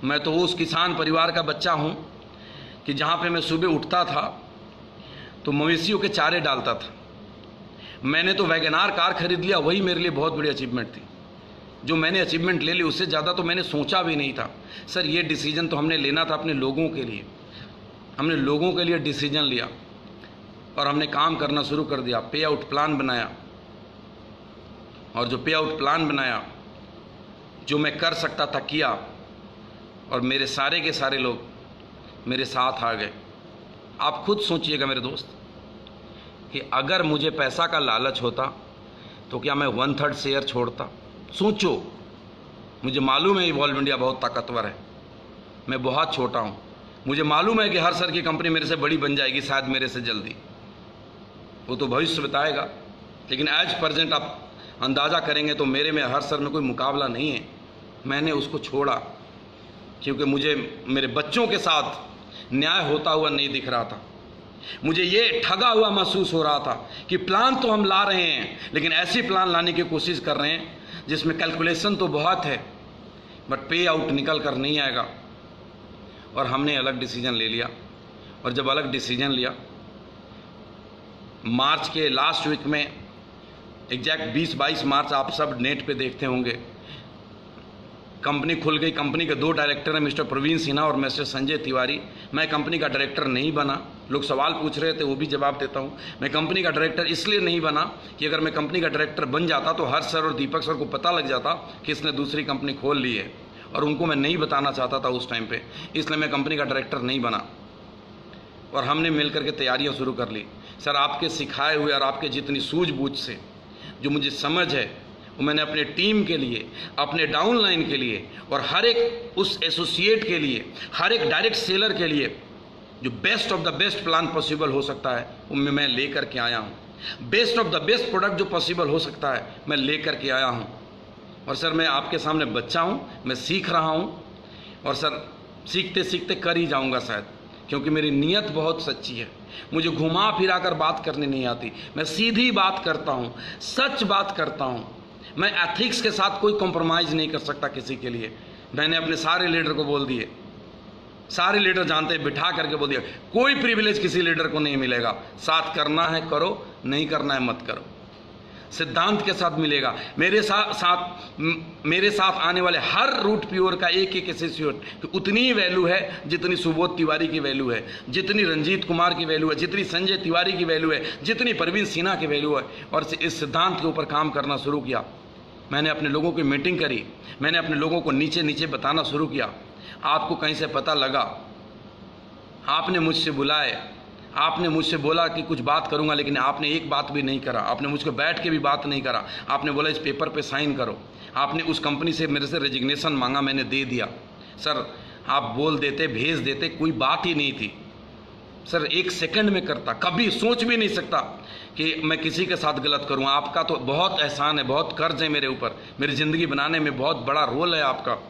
मैं तो उस किसान परिवार का बच्चा हूँ कि जहाँ पे मैं सुबह उठता था तो मवेशियों के चारे डालता था। मैंने तो वैगनार कार खरीद लिया, वही मेरे लिए बहुत बड़ी अचीवमेंट थी। जो मैंने अचीवमेंट ले ली उससे ज़्यादा तो मैंने सोचा भी नहीं था। सर ये डिसीजन तो हमने लेना था अपने लोगों के लिए। हमने लोगों के लिए डिसीजन लिया और हमने काम करना शुरू कर दिया। पे आउट प्लान बनाया और जो पे आउट प्लान बनाया, जो मैं कर सकता था किया, और मेरे सारे के सारे लोग मेरे साथ आ गए। आप खुद सोचिएगा मेरे दोस्त, कि अगर मुझे पैसा का लालच होता तो क्या मैं 1/3 शेयर छोड़ता? सोचो, मुझे मालूम है इवॉल्व इंडिया बहुत ताकतवर है, मैं बहुत छोटा हूँ, मुझे मालूम है कि हर सर की कंपनी मेरे से बड़ी बन जाएगी, शायद मेरे से जल्दी, वो तो भविष्य बताएगा। लेकिन एज प्रेजेंट आप अंदाज़ा करेंगे तो मेरे में हर सर में कोई मुकाबला नहीं है। मैंने उसको छोड़ा क्योंकि मुझे मेरे बच्चों के साथ न्याय होता हुआ नहीं दिख रहा था। मुझे ये ठगा हुआ महसूस हो रहा था कि प्लान तो हम ला रहे हैं, लेकिन ऐसी प्लान लाने की कोशिश कर रहे हैं जिसमें कैलकुलेशन तो बहुत है बट पे आउट निकल कर नहीं आएगा। और हमने अलग डिसीजन ले लिया। और जब अलग डिसीजन लिया, मार्च के लास्ट वीक में, एग्जैक्ट 20-22 मार्च, आप सब नेट पे देखते होंगे, कंपनी खुल गई। कंपनी के 2 डायरेक्टर हैं, मिस्टर प्रवीण सिन्हा और मिस्टर संजय तिवारी। मैं कंपनी का डायरेक्टर नहीं बना। लोग सवाल पूछ रहे थे, वो भी जवाब देता हूँ। मैं कंपनी का डायरेक्टर इसलिए नहीं बना कि अगर मैं कंपनी का डायरेक्टर बन जाता तो हर्ष सर और दीपक सर को पता लग जाता कि इसने दूसरी कंपनी खोल ली है, और उनको मैं नहीं बताना चाहता था उस टाइम पे, इसलिए मैं कंपनी का डायरेक्टर नहीं बना। और हमने मिलकर के तैयारियाँ शुरू कर ली। सर, आपके सिखाए हुए और आपके जितनी सूझबूझ से जो मुझे समझ है, वो मैंने अपने टीम के लिए, अपने डाउनलाइन के लिए और हर एक उस एसोसिएट के लिए, हर एक डायरेक्ट सेलर के लिए जो best of the best plan possible हो सकता है वो मैं लेकर के आया हूँ। Best of the best product जो पॉसिबल हो सकता है मैं लेकर के आया हूँ। और सर, मैं आपके सामने बच्चा हूँ, मैं सीख रहा हूँ, और सर सीखते सीखते कर ही जाऊँगा शायद, क्योंकि मेरी नीयत बहुत सच्ची है। मुझे घुमा फिरा कर बात करनी नहीं आती, मैं सीधी बात करता हूँ, सच बात करता हूँ। मैं एथिक्स के साथ कोई कॉम्प्रोमाइज़ नहीं कर सकता किसी के लिए। मैंने अपने सारे लीडर को बोल दिए, सारे लीडर जानते हैं, बिठा करके बोल दिया, कोई प्रिविलेज किसी लीडर को नहीं मिलेगा। साथ करना है करो, नहीं करना है मत करो। सिद्धांत के साथ मिलेगा। मेरे साथ आने वाले हर रूट प्योर का एक एक एसोसिएट की उतनी ही वैल्यू है जितनी सुबोध तिवारी की वैल्यू है, जितनी रंजीत कुमार की वैल्यू है, जितनी संजय तिवारी की वैल्यू है, जितनी प्रवीण सिन्हा की वैल्यू है। और इस सिद्धांत के ऊपर काम करना शुरू किया। मैंने अपने लोगों की मीटिंग करी, मैंने अपने लोगों को नीचे नीचे बताना शुरू किया। आपको कहीं से पता लगा, आपने मुझसे बुलाए, आपने मुझसे बोला कि कुछ बात करूंगा, लेकिन आपने एक बात भी नहीं करा। आपने मुझको बैठ के भी बात नहीं करा। आपने बोला इस पेपर पे साइन करो। आपने उस कंपनी से मेरे से रेजिग्नेशन मांगा, मैंने दे दिया। सर, आप बोल देते, भेज देते, कोई बात ही नहीं थी। सर, 1 सेकंड में करता, कभी सोच भी नहीं सकता कि मैं किसी के साथ गलत करूं। आपका तो बहुत एहसान है, बहुत कर्ज है मेरे ऊपर, मेरी ज़िंदगी बनाने में बहुत बड़ा रोल है आपका।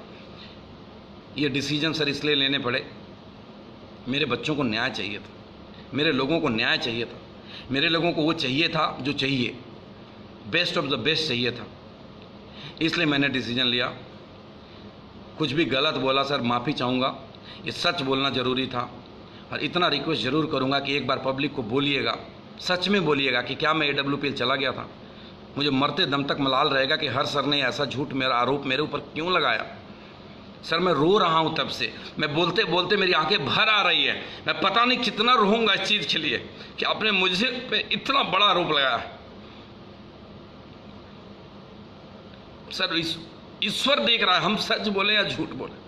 ये डिसीजन सर इसलिए लेने पड़े, मेरे बच्चों को न्याय चाहिए था, मेरे लोगों को न्याय चाहिए था, मेरे लोगों को वो चाहिए था जो चाहिए, बेस्ट ऑफ द बेस्ट चाहिए था। इसलिए मैंने डिसीजन लिया। कुछ भी गलत बोला सर, माफ़ी चाहूँगा, ये सच बोलना ज़रूरी था। और इतना रिक्वेस्ट ज़रूर करूँगा कि एक बार पब्लिक को बोलिएगा, सच में बोलिएगा कि क्या मैं AWPL चला गया था। मुझे मरते दम तक मलाल रहेगा कि हर सर ने ऐसा झूठ, मेरा आरोप मेरे ऊपर क्यों लगाया। सर, मैं रो रहा हूँ तब से, मैं बोलते बोलते मेरी आंखें भर आ रही है। मैं पता नहीं कितना रोऊंगा इस चीज़ के लिए कि आपने मुझे पे इतना बड़ा आरोप लगाया। सर, ईश्वर देख रहा है हम सच बोले या झूठ बोले।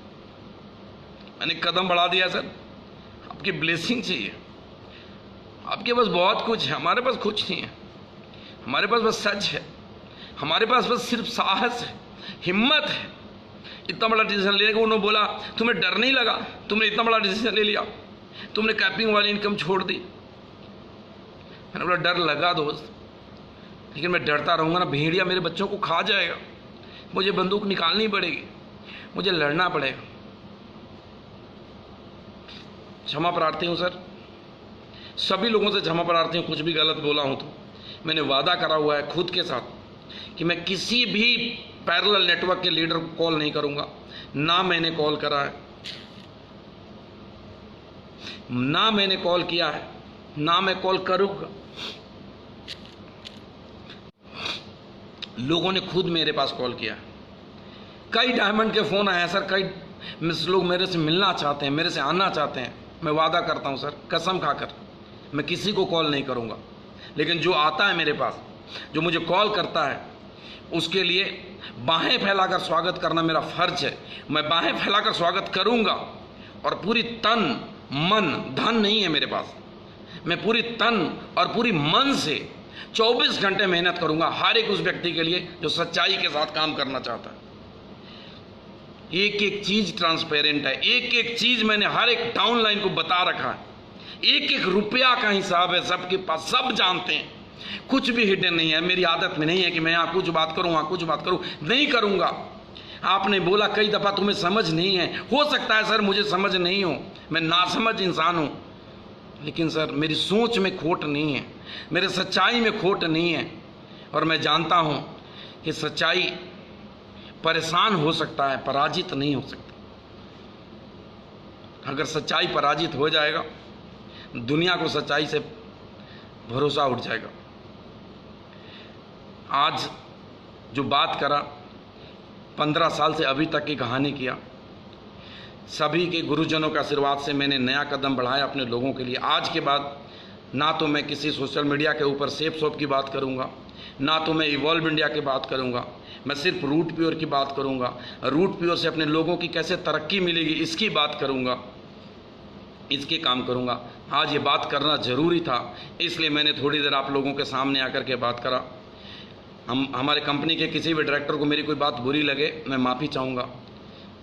मैंने कदम बढ़ा दिया सर, आपकी ब्लेसिंग चाहिए। आपके पास बहुत कुछ है, हमारे पास कुछ नहीं है। हमारे पास बस सच है, हमारे पास बस सिर्फ साहस है, हिम्मत है। इतना बड़ा डिसीजन लेने को उन्होंने बोला, तुम्हें डर नहीं लगा? तुमने इतना बड़ा डिसीजन ले लिया, तुमने कैपिंग वाली इनकम छोड़ दी। मैंने बोला डर लगा दोस्त, लेकिन मैं डरता रहूँगा ना, भेड़िया मेरे बच्चों को खा जाएगा। मुझे बंदूक निकालनी पड़ेगी, मुझे लड़ना पड़ेगा। क्षमा प्रार्थी हूँ सर, सभी लोगों से क्षमा प्रार्थी हूँ कुछ भी गलत बोला हूँ तो। मैंने वादा करा हुआ है खुद के साथ कि मैं किसी भी पैरेलल नेटवर्क के लीडर को कॉल नहीं करूंगा। ना मैंने कॉल करा है, ना मैंने कॉल किया है, ना मैं कॉल करूंगा। लोगों ने खुद मेरे पास कॉल किया है। कई डायमंड के फ़ोन आए हैं सर, कई लोग मेरे से मिलना चाहते हैं, मेरे से आना चाहते हैं। मैं वादा करता हूं सर, कसम खाकर, मैं किसी को कॉल नहीं करूंगा। लेकिन जो आता है मेरे पास, जो मुझे कॉल करता है, उसके लिए बाहें फैलाकर स्वागत करना मेरा फर्ज है। मैं बाहें फैलाकर स्वागत करूंगा और पूरी तन मन धन नहीं है मेरे पास, मैं पूरी तन और पूरी मन से 24 घंटे मेहनत करूंगा हर एक उस व्यक्ति के लिए जो सच्चाई के साथ काम करना चाहता है। एक एक चीज ट्रांसपेरेंट है, एक एक चीज मैंने हर एक डाउन लाइन को बता रखा है, एक एक रुपया का हिसाब है सबके पास, सब जानते हैं, कुछ भी हिडन नहीं है। मेरी आदत में नहीं है कि मैं यहाँ कुछ बात करूँ वहाँ कुछ बात करूँ, नहीं करूँगा। आपने बोला कई दफ़ा तुम्हें समझ नहीं है, हो सकता है सर मुझे समझ नहीं हो, मैं नासमझ इंसान हूँ, लेकिन सर मेरी सोच में खोट नहीं है, मेरे सच्चाई में खोट नहीं है। और मैं जानता हूँ कि सच्चाई परेशान हो सकता है, पराजित नहीं हो सकता। अगर सच्चाई पराजित हो जाएगा, दुनिया को सच्चाई से भरोसा उठ जाएगा। आज जो बात करा, 15 साल से अभी तक की कहानी किया, सभी के गुरुजनों के आशीर्वाद से मैंने नया कदम बढ़ाया अपने लोगों के लिए। आज के बाद ना तो मैं किसी सोशल मीडिया के ऊपर सेफ शॉप की बात करूंगा, ना तो मैं इवॉल्व इंडिया की बात करूंगा, मैं सिर्फ रूट प्योर की बात करूंगा। रूट प्योर से अपने लोगों की कैसे तरक्की मिलेगी इसकी बात करूंगा, इसके काम करूंगा। आज ये बात करना ज़रूरी था, इसलिए मैंने थोड़ी देर आप लोगों के सामने आकर के बात करा। हमारे कंपनी के किसी भी डायरेक्टर को मेरी कोई बात बुरी लगे, मैं माफ़ी चाहूँगा।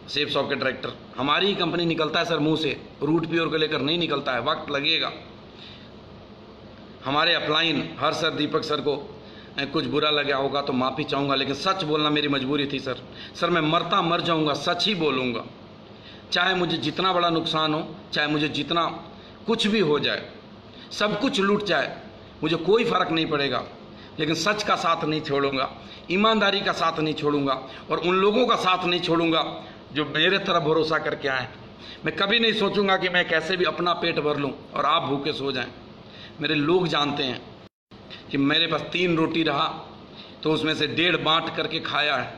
सेफ शॉप के डायरेक्टर, हमारी ही कंपनी निकलता है सर मुंह से, रूट प्योर को लेकर नहीं निकलता है, वक्त लगेगा। हमारे अपलाइन हर सर, दीपक सर को कुछ बुरा लगा होगा तो माफ़ी चाहूँगा, लेकिन सच बोलना मेरी मजबूरी थी सर मैं मरता मर जाऊँगा, सच ही बोलूँगा। चाहे मुझे जितना बड़ा नुकसान हो, चाहे मुझे जितना कुछ भी हो जाए, सब कुछ लूट जाए, मुझे कोई फ़र्क नहीं पड़ेगा, लेकिन सच का साथ नहीं छोड़ूंगा, ईमानदारी का साथ नहीं छोड़ूंगा, और उन लोगों का साथ नहीं छोड़ूंगा जो मेरे तरफ भरोसा करके आए। मैं कभी नहीं सोचूंगा कि मैं कैसे भी अपना पेट भर लूं और आप भूखे सो जाएं। मेरे लोग जानते हैं कि मेरे पास 3 रोटी रहा तो उसमें से 1.5 बांट करके खाया है,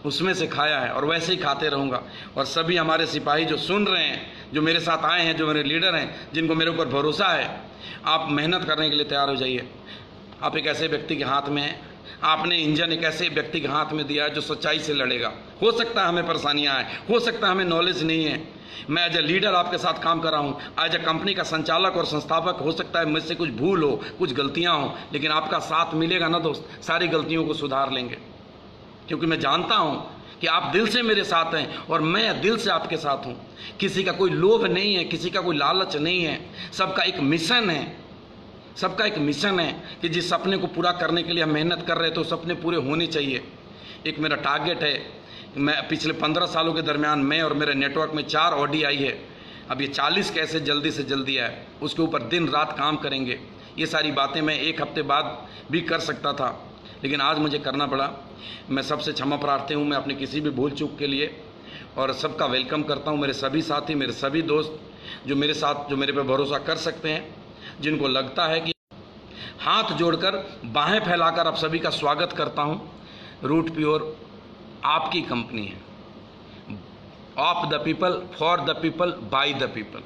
उसमें से खाया है और वैसे ही खाते रहूँगा। और सभी हमारे सिपाही जो सुन रहे हैं, जो मेरे साथ आए हैं, जो मेरे लीडर हैं, जिनको मेरे ऊपर भरोसा है, आप मेहनत करने के लिए तैयार हो जाइए। आप एक ऐसे व्यक्ति के हाथ में हैं, आपने इंजन एक ऐसे व्यक्ति के हाथ में दिया है जो सच्चाई से लड़ेगा। हो सकता है हमें परेशानियाँ आए, हो सकता है हमें नॉलेज नहीं है, मैं एज ए लीडर आपके साथ काम कर रहा हूँ, एज ए कंपनी का संचालक और संस्थापक, हो सकता है मुझसे कुछ भूल हो, कुछ गलतियाँ हों, लेकिन आपका साथ मिलेगा ना दोस्त, सारी गलतियों को सुधार लेंगे। क्योंकि मैं जानता हूँ कि आप दिल से मेरे साथ हैं और मैं दिल से आपके साथ हूँ। किसी का कोई लोभ नहीं है, किसी का कोई लालच नहीं है, सबका एक मिशन है, सबका एक मिशन है कि जिस सपने को पूरा करने के लिए हम मेहनत कर रहे हैं तो सपने पूरे होने चाहिए। एक मेरा टारगेट है, मैं पिछले 15 सालों के दरमियान मैं और मेरे नेटवर्क में 4 ऑडी आई है, अब ये 40 कैसे जल्दी से जल्दी आए, उसके ऊपर दिन रात काम करेंगे। ये सारी बातें मैं 1 हफ्ते बाद भी कर सकता था, लेकिन आज मुझे करना पड़ा। मैं सबसे क्षमा प्रार्थी हूँ, मैं अपनी किसी भी भूल चूक के लिए, और सबका वेलकम करता हूँ। मेरे सभी साथी, मेरे सभी दोस्त जो मेरे साथ, जो मेरे पे भरोसा कर सकते हैं, जिनको लगता है कि हाथ जोड़कर बाहें फैलाकर आप सभी का स्वागत करता हूँ। रूट प्योर आपकी कंपनी है, of the people, for the people, by the people.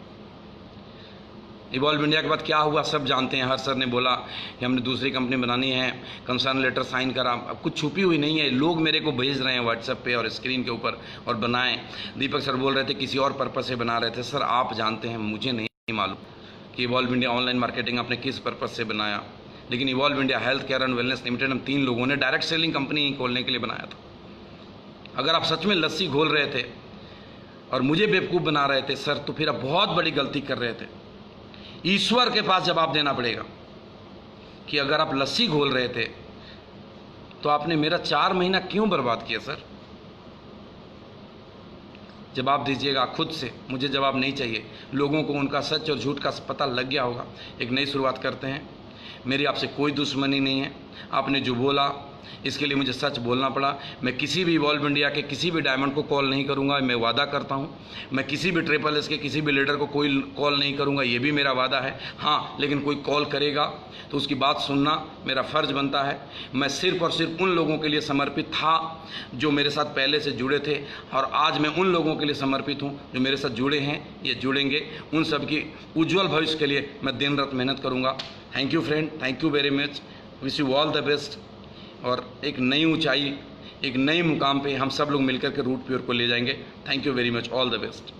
Evolve India के बाद क्या हुआ सब जानते हैं। हर सर ने बोला कि हमने दूसरी कंपनी बनानी है, कंसर्न लेटर साइन करा। अब कुछ छुपी हुई नहीं है, लोग मेरे को भेज रहे हैं व्हाट्सएप पे और स्क्रीन के ऊपर, और बनाएं। दीपक सर बोल रहे थे किसी और पर्पज़ से बना रहे थे। सर आप जानते हैं, मुझे नहीं मालूम कि इवॉल्व इंडिया ऑनलाइन मार्केटिंग आपने किस पर्पज़ से बनाया, लेकिन evolve India health care and wellness limited हम 3 लोगों ने डायरेक्ट सेलिंग कंपनी खोलने के लिए बनाया था। अगर आप सच में लस्सी घोल रहे थे और मुझे बेवकूफ़ बना रहे थे सर, तो फिर आप बहुत बड़ी गलती कर रहे थे। ईश्वर के पास जवाब देना पड़ेगा कि अगर आप लस्सी घोल रहे थे तो आपने मेरा 4 महीना क्यों बर्बाद किया सर? जवाब दीजिएगा खुद से, मुझे जवाब नहीं चाहिए। लोगों को उनका सच और झूठ का पता लग गया होगा। एक नई शुरुआत करते हैं। मेरी आपसे कोई दुश्मनी नहीं है, आपने जो बोला इसके लिए मुझे सच बोलना पड़ा। मैं किसी भी इवॉल्व इंडिया के किसी भी डायमंड को कॉल नहीं करूंगा, मैं वादा करता हूं। मैं किसी भी ट्रिपल एस के किसी भी लीडर को कोई कॉल नहीं करूंगा, ये भी मेरा वादा है। हाँ, लेकिन कोई कॉल करेगा तो उसकी बात सुनना मेरा फ़र्ज बनता है। मैं सिर्फ और सिर्फ उन लोगों के लिए समर्पित था जो मेरे साथ पहले से जुड़े थे, और आज मैं उन लोगों के लिए समर्पित हूँ जो मेरे साथ जुड़े हैं, ये जुड़ेंगे। उन सब की उज्ज्वल भविष्य के लिए मैं दिन रात मेहनत करूँगा। Thank you friend, thank you very much, wish you all the best. और एक नई ऊंचाई, एक नई मुकाम पे हम सब लोग मिलकर के रूट प्योर को ले जाएंगे। Thank you very much, all the best.